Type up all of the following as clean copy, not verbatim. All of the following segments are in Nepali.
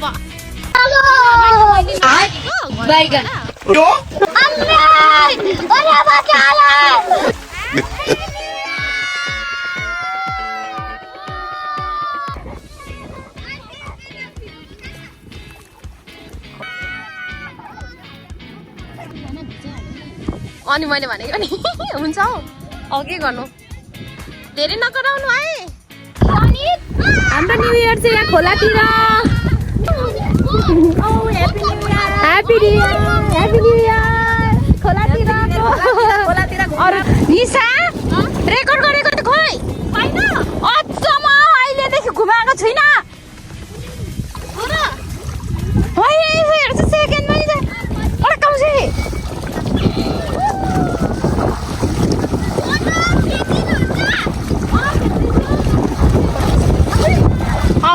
अब बैगन अनि मैले भनेको नि हुन्छ हौ अघि गर्नु धेरै नगराउनु है हाम्रो न्यू इयर चाहिँ यहाँ खोलातिर ह्यापी न्यू इयर खोलातिर निशा रेकर्ड गरेको त खोइ होइन अचम्म अहिलेदेखि घुमाएको छुइनँ हेर्छु सेकेन्डमा नि अड्काउँछ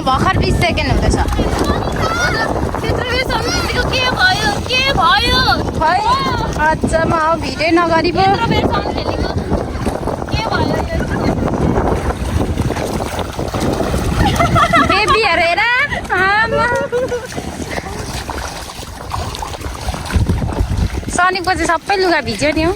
भर्खर 20 सेकेन्ड हुँदैछ के भयो अचम्म भिडियो नगरी पो बेबीहरू हेर सनीको चाहिँ सबै लुगा भिज्यो नि हौ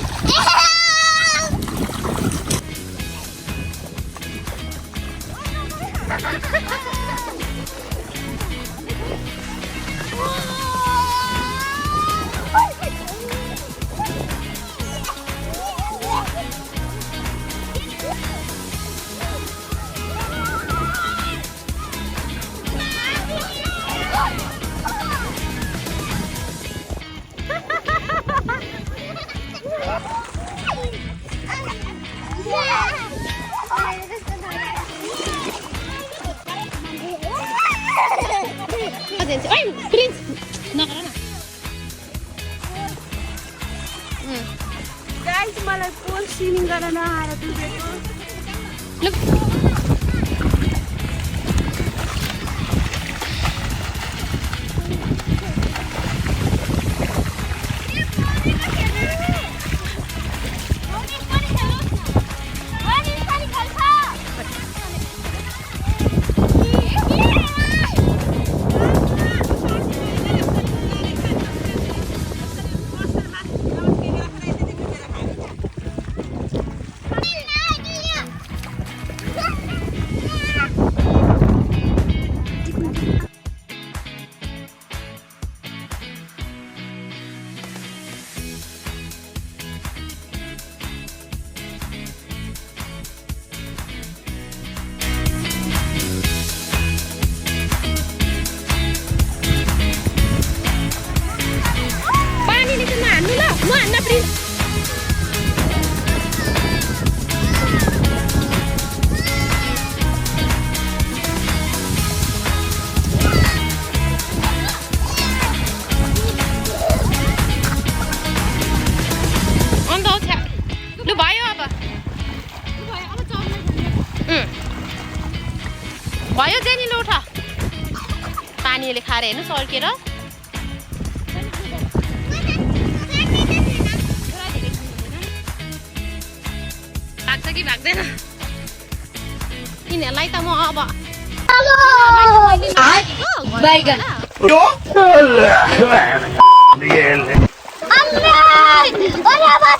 मलाई पोल स्विमिङ गर्न नआएर डुबेको भयो जेनी ल उठ पानीले खाएर हेर्नु सल्केर भाग्छ कि भाग्दैन यिनीहरूलाई त म अब बैगन Amin! Wala ba